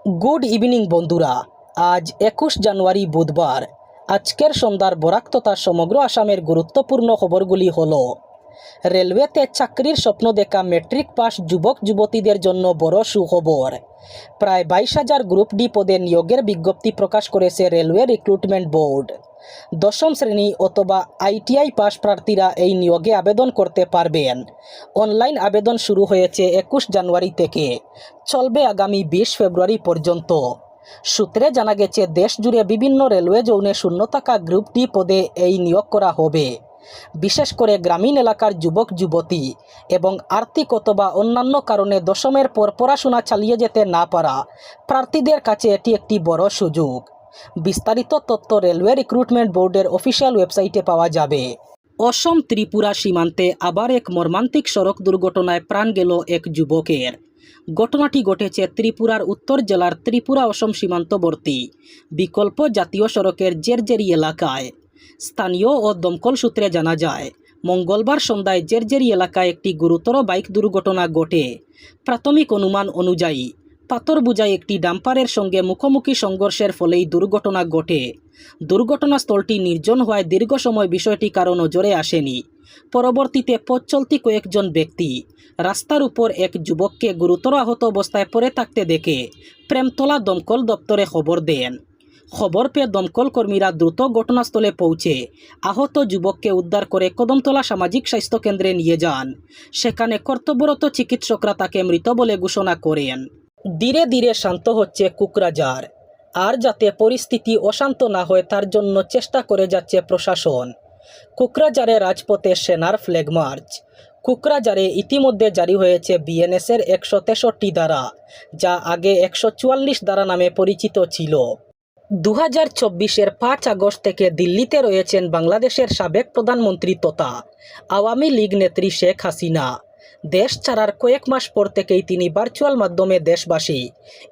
Good evening বন্ধুরা। আজ 21 জানুয়ারি বুধবার। আজকের সন্ধ্যার বরাক তথা সমগ্র আসামের গুরুত্বপূর্ণ খবরগুলি হলো: রেলওয়েতে চাকরির স্বপ্ন দেখা ম্যাট্রিক পাস যুবক যুবতীদের জন্য বড় সুখবর। প্রায় 22,000 গ্রুপ ডি পদে নিয়োগের বিজ্ঞপ্তি প্রকাশ করেছে রেলওয়ে রিক্রুটমেন্ট বোর্ড। দশম শ্রেণী অথবা আইটিআই পাস প্রার্থীরা এই নিয়োগে আবেদন করতে পারবেন। অনলাইন আবেদন শুরু হয়েছে 21 জানুয়ারি থেকে, চলবে আগামী 20 ফেব্রুয়ারি পর্যন্ত। সূত্রে জানা গেছে, দেশ জুড়ে বিভিন্ন রেলওয়ে জোনে শূন্য থাকা গ্রুপ ডি পদে এই নিয়োগ করা হবে। বিশেষ করে গ্রামীণ এলাকার যুবক যুবতী এবং আর্থিক অথবা অন্যান্য কারণে দশমের পর পড়াশোনা চালিয়ে যেতে না পারা প্রার্থীদের কাছে এটি একটি বড় সুযোগ। বিস্তারিত তথ্য রেলওয়ে রিক্রুটমেন্ট বোর্ডের অফিসিয়াল ওয়েবসাইটে পাওয়া যাবে। অসম ত্রিপুরা সীমান্তে আবার এক মর্মান্তিক সড়ক দুর্ঘটনায় প্রাণ গেল এক যুবকের। ঘটনাটি ঘটেছে ত্রিপুরার উত্তর জেলার ত্রিপুরা অসম সীমান্তবর্তী বিকল্প জাতীয় সড়কের জেরজেরি এলাকায়। স্থানীয় ও দমকল সূত্রে জানা যায়, মঙ্গলবার সন্ধ্যায় জেরজেরি এলাকায় একটি গুরুতর বাইক দুর্ঘটনা ঘটে। প্রাথমিক অনুমান অনুযায়ী পাথর বোঝাই একটি ডাম্পারের সঙ্গে মুখোমুখি সংঘর্ষের ফলেই দুর্ঘটনা ঘটে। দুর্ঘটনাস্থলটি নির্জন হওয়ায় দীর্ঘ সময় বিষয়টি কারো নজরে আসেনি। পরবর্তীতে পথ চলতি কয়েকজন ব্যক্তি রাস্তার উপর এক যুবককে গুরুতর আহত অবস্থায় পড়ে থাকতে দেখে প্রেমতলা দমকল দপ্তরে খবর দেন। খবর পেয়ে দমকল কর্মীরা দ্রুত ঘটনাস্থলে পৌঁছে আহত যুবককে উদ্ধার করে কদমতলা সামাজিক স্বাস্থ্য কেন্দ্রে নিয়ে যান। সেখানে কর্তব্যরত চিকিৎসকরা তাকে মৃত বলে ঘোষণা করেন। ধীরে ধীরে শান্ত হচ্ছে কোকরাঝার। আর যাতে পরিস্থিতি অশান্ত না হয় তার জন্য চেষ্টা করে যাচ্ছে প্রশাসন। কোকরাঝারে রাজপথে সেনার ফ্ল্যাগ মার্চ। কোকরাঝারে ইতিমধ্যে জারি হয়েছে বিএনএসের 163 ধারা, যা আগে 144 ধারা নামে পরিচিত ছিল। 2024-এর 5 আগস্ট থেকে দিল্লিতে রয়েছেন বাংলাদেশের সাবেক প্রধানমন্ত্রী তথা আওয়ামী লীগ নেত্রী শেখ হাসিনা। দেশ ছাড়ার কয়েক মাস পর থেকেই তিনি ভার্চুয়াল মাধ্যমে দেশবাসী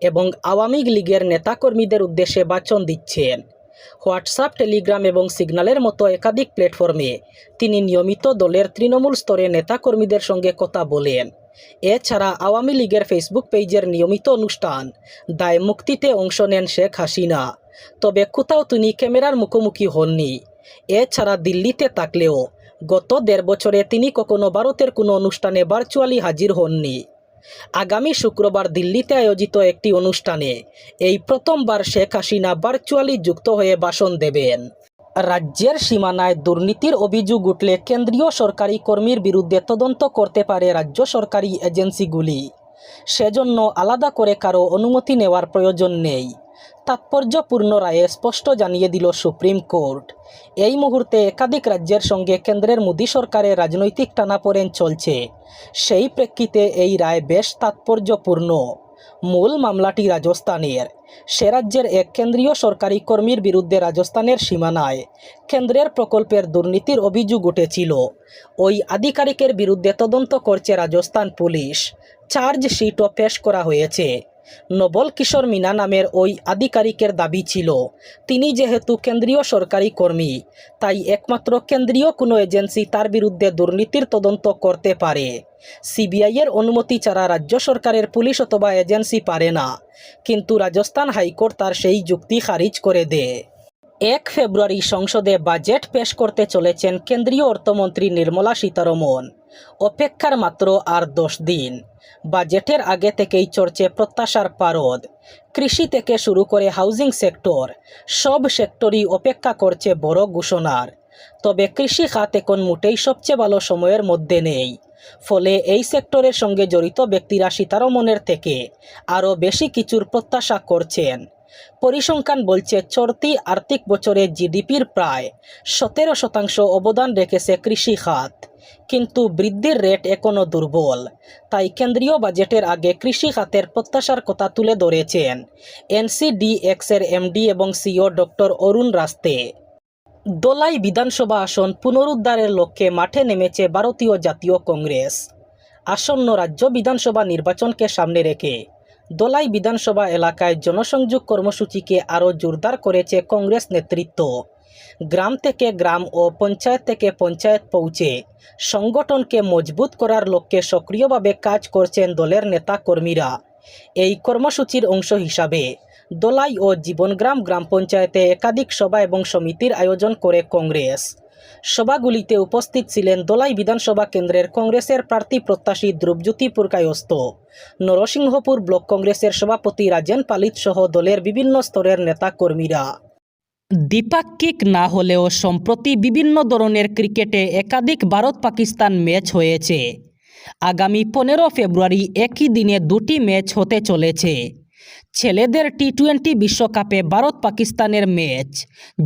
এবং আওয়ামী লীগের নেতাকর্মীদের উদ্দেশ্যে ভাষণ দিচ্ছেন। হোয়াটসঅ্যাপ, টেলিগ্রাম এবং সিগন্যালের মতো একাধিক প্ল্যাটফর্মে তিনি নিয়মিত দলের তৃণমূল স্তরে নেতাকর্মীদের সঙ্গে কথা বলেন। এছাড়া আওয়ামী লীগের ফেসবুক পেজের নিয়মিত অনুষ্ঠান দায় মুক্তিতে অংশ নেন শেখ হাসিনা। তবে কোথাও তিনি ক্যামেরার মুখোমুখি হননি। এছাড়া দিল্লিতে থাকলেও গত 1.5 বছরে তিনি কখনো ভারতের কোনো অনুষ্ঠানে ভার্চুয়ালি হাজির হননি। আগামী শুক্রবার দিল্লিতে আয়োজিত একটি অনুষ্ঠানে এই প্রথমবার শেখ হাসিনা ভার্চুয়ালি যুক্ত হয়ে ভাষণ দেবেন। রাজ্যের সীমানায় দুর্নীতির অভিযোগ উঠলে কেন্দ্রীয় সরকারি কর্মীর বিরুদ্ধে তদন্ত করতে পারে রাজ্য সরকারি এজেন্সিগুলি। সেজন্য আলাদা করে কারো অনুমতি নেওয়ার প্রয়োজন নেই। তাৎপর্যপূর্ণ রায়ে স্পষ্ট জানিয়ে দিল সুপ্রিম কোর্ট। এই মুহূর্তে একাধিক রাজ্যের সঙ্গে কেন্দ্রের মোদী সরকারের রাজনৈতিক টানাপোড়েন চলছে। সেই প্রেক্ষিতে এই রায় বেশ তাৎপর্যপূর্ণ। মূল মামলাটি রাজস্থানের। সে রাজ্যের এক কেন্দ্রীয় সরকারি কর্মীর বিরুদ্ধে রাজস্থানের সীমানায় কেন্দ্রের প্রকল্পের দুর্নীতির অভিযোগ উঠেছিল। ওই আধিকারিকের বিরুদ্ধে তদন্ত করছে রাজস্থান পুলিশ। চার্জশিটও পেশ করা হয়েছে। নবল কিশোর মিনা নামের ওই আধিকারিকের দাবি ছিল, তিনি যেহেতু কেন্দ্রীয় সরকারি কর্মী, তাই একমাত্র কেন্দ্রীয় কোনো এজেন্সি তার বিরুদ্ধে দুর্নীতির তদন্ত করতে পারে। সিবিআইয়ের অনুমতি ছাড়া রাজ্য সরকারের পুলিশ অথবা এজেন্সি পারে না। কিন্তু রাজস্থান হাইকোর্ট তার সেই যুক্তি খারিজ করে দেয়। 1 ফেব্রুয়ারি সংসদে বাজেট পেশ করতে চলেছেন কেন্দ্রীয় অর্থমন্ত্রী নির্মলা সীতারমণ। অপেক্ষার মাত্র আর 10 দিন। বাজেটের আগে থেকেই চড়ছে প্রত্যাশার পারদ। কৃষি থেকে শুরু করে হাউজিং সেক্টর, সব সেক্টরই অপেক্ষা করছে বড় ঘোষণার। তবে কৃষি খাত এখন মোটেই সবচেয়ে ভালো সময়ের মধ্যে নেই। ফলে এই সেক্টরের সঙ্গে জড়িত ব্যক্তিরা সীতারমণের থেকে আরও বেশি কিছুর প্রত্যাশা করছেন। পরিসংখ্যান বলছে, চলতি আর্থিক বছরে জিডিপির প্রায় 17% অবদান রেখেছে কৃষি খাত। কিন্তু বৃদ্ধির রেট এখনও দুর্বল। তাই কেন্দ্রীয় বাজেটের আগে কৃষি খাতের প্রত্যাশার কথা তুলে ধরেছেন এনসিডিএক্সের এমডি এবং সিইও ডক্টর অরুণ রাস্তে। দোলাই বিধানসভা আসন পুনরুদ্ধারের লক্ষ্যে মাঠে নেমেছে ভারতীয় জাতীয় কংগ্রেস। আসন্ন রাজ্য বিধানসভা নির্বাচনকে সামনে রেখে দোলাই বিধানসভা এলাকায় জনসংযোগ কর্মসূচিকে আরও জোরদার করেছে কংগ্রেস নেতৃত্ব। গ্রাম থেকে গ্রাম ও পঞ্চায়েত থেকে পঞ্চায়েত পৌঁছে সংগঠনকে মজবুত করার লক্ষ্যে সক্রিয়ভাবে কাজ করছেন দলের নেতা কর্মীরা। এই কর্মসূচির অংশ হিসাবে দোলাই ও জীবনগ্রাম গ্রাম পঞ্চায়েতে একাধিক সভা এবং সমিতির আয়োজন করে কংগ্রেস। সভাগুলিতে উপস্থিত ছিলেন দোলাই বিধানসভা কেন্দ্রের কংগ্রেসের প্রার্থী প্রত্যাশী ধ্রুবজ্যোতি পুরকায়স্থ, নরসিংহপুর ব্লক কংগ্রেসের সভাপতি রাজেন পালিত সহ দলের বিভিন্ন স্তরের নেতা কর্মীরা। দ্বিপাক্ষিক না হলেও সম্প্রতি বিভিন্ন ধরনের ক্রিকেটে একাধিক ভারত পাকিস্তান ম্যাচ হয়েছে। আগামী 15 ফেব্রুয়ারি একই দিনে দুটি ম্যাচ হতে চলেছে। ছেলেদের টি-20 বিশ্বকাপে ভারত পাকিস্তানের ম্যাচ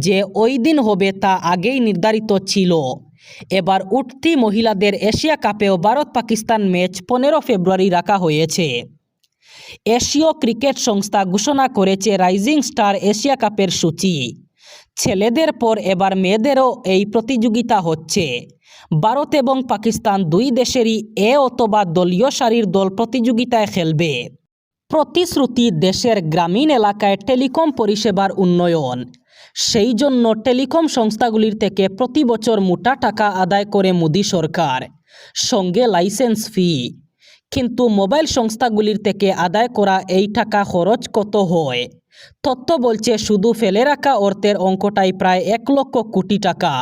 যে ওই দিন হবে তা আগেই নির্ধারিত ছিল। এবার উঠতি মহিলাদের এশিয়া কাপেও ভারত পাকিস্তান ম্যাচ 15 ফেব্রুয়ারি রাখা হয়েছে। এশীয় ক্রিকেট সংস্থা ঘোষণা করেছে রাইজিং স্টার এশিয়া কাপের সূচি। ছেলেদের পর এবার মেয়েদেরও এই প্রতিযোগিতা হচ্ছে। ভারত এবং পাকিস্তান দুই দেশেরই এ অথবা দলীয় সারির দল প্রতিযোগিতায় খেলবে। প্রতিশ্রুতি দেশের গ্রামীণ এলাকায় টেলিকম পরিষেবার উন্নয়ন। সেই জন্য টেলিকম সংস্থাগুলির থেকে প্রতি বছর মোটা টাকা আদায় করে মোদি সরকার, সঙ্গে লাইসেন্স ফি। কিন্তু মোবাইল সংস্থাগুলির থেকে আদায় করা এই টাকা খরচ কত হয়? তথ্য বলছে শুধু ফেলে রাখা অর্থের অঙ্কটাই প্রায় 1 লক্ষ কোটি টাকা।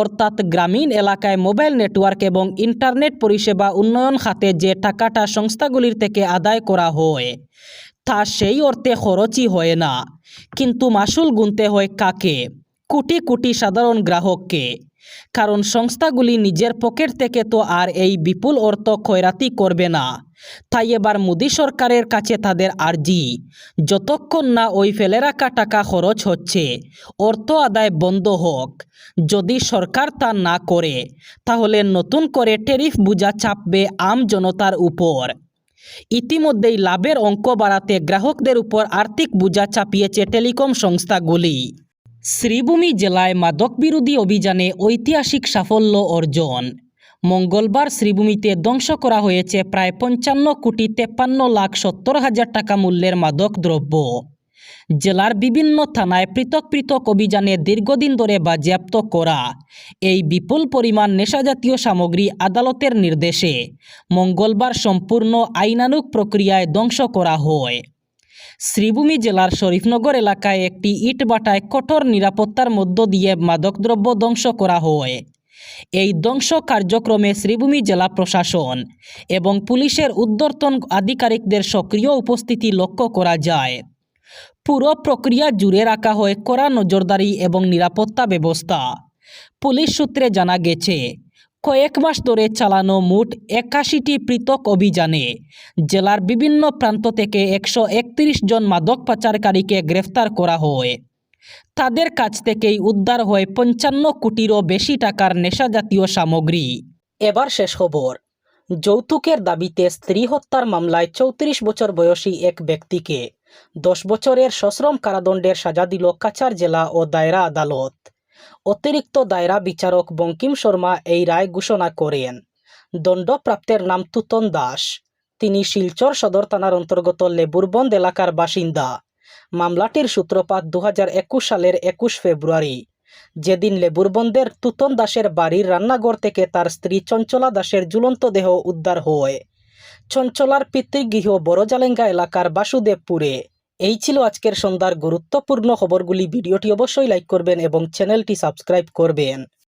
অর্থাৎ গ্রামীণ এলাকায় মোবাইল নেটওয়ার্ক এবং ইন্টারনেট পরিষেবা উন্নয়ন খাতে যে টাকাটা সংস্থাগুলির থেকে আদায় করা হয় তা সেই অর্থে খরচই হয় না। কিন্তু মাসুল গুনতে হয় কাকে? কোটি কোটি সাধারণ গ্রাহককে। কারণ সংস্থাগুলি নিজের পকেট থেকে তো আর এই বিপুল অর্থ খয়রাতি করবে না। তাই এবার মোদি সরকারের কাছে তাদের আর্জি, যতক্ষণ না ওই ফেলে রাখা টাকা খরচ হচ্ছে অর্থ আদায় বন্ধ হোক। যদি সরকার তা না করে তাহলে নতুন করে ট্যারিফ বোঝা চাপবে আম জনতার উপর। ইতিমধ্যেই লাভের অঙ্ক বাড়াতে গ্রাহকদের উপর আর্থিক বোঝা চাপিয়েছে টেলিকম সংস্থাগুলি। শ্রীভূমি জেলায় মাদক বিরোধী অভিযানে ঐতিহাসিক সাফল্য অর্জন। মঙ্গলবার শ্রীভূমিতে ধ্বংস করা হয়েছে প্রায় 55,53,70,000 টাকা মূল্যের মাদক দ্রব্য। জেলার বিভিন্ন থানায় পৃথক পৃথক অভিযানে দীর্ঘদিন ধরে বাজেয়াপ্ত করা এই বিপুল পরিমাণ নেশাজাতীয় সামগ্রী আদালতের নির্দেশে মঙ্গলবার সম্পূর্ণ আইনানুগ প্রক্রিয়ায় ধ্বংস করা হয়। শ্রীভূমি জেলার শরীফনগর এলাকায় একটি ইটভাটায় কঠোর নিরাপত্তার মধ্য দিয়ে মাদকদ্রব্য ধ্বংস করা হয়। এই ধ্বংস কার্যক্রমে শ্রীভূমি জেলা প্রশাসন এবং পুলিশের ঊর্ধ্বতন আধিকারিকদের সক্রিয় উপস্থিতি লক্ষ্য করা যায়। পুরো প্রক্রিয়া জুড়ে রাখা হয় কড়া নজরদারি এবং নিরাপত্তা ব্যবস্থা। পুলিশ সূত্রে জানা গেছে, কয়েক মাস ধরে চালানো মোট 81টি পৃথক অভিযানে জেলার বিভিন্ন প্রান্ত থেকে 131 জন মাদক পাচারকারীকে গ্রেফতার করা হয়। তাদের কাছ থেকেই উদ্ধার হয় 55 কোটিরও বেশি টাকার নেশাজাতীয় সামগ্রী। এবার শেষ খবর। যৌতুকের দাবিতে স্ত্রী হত্যার মামলায় 34 বছর বয়সী এক ব্যক্তিকে 10 বছরের সশ্রম কারাদণ্ডের সাজা দিল কাছাড় জেলা ও দায়রা আদালত। অতিরিক্ত দায়রা বিচারক বঙ্কিম শর্মা এই রায় ঘোষণা করেন। দণ্ডপ্রাপ্তের নাম তুতন দাস। তিনি শিলচর সদর থানার অন্তর্গত লেবুরবন্দ এলাকার বাসিন্দা। মামলাটির সূত্রপাত 2021 সালের 21 ফেব্রুয়ারি, যেদিন লেবুরবন্দের তুতন দাসের বাড়ির রান্নাঘর থেকে তার স্ত্রী চঞ্চলা দাসের ঝুলন্ত দেহ উদ্ধার হয় চঞ্চলার পিতৃগৃহ বড়জালেঙ্গা এলাকার বাসুদেবপুরে। এই ছিল আজকের সন্ধ্যার গুরুত্বপূর্ণ খবরগুলি। ভিডিওটি অবশ্যই লাইক করবেন এবং চ্যানেলটি সাবস্ক্রাইব করবেন।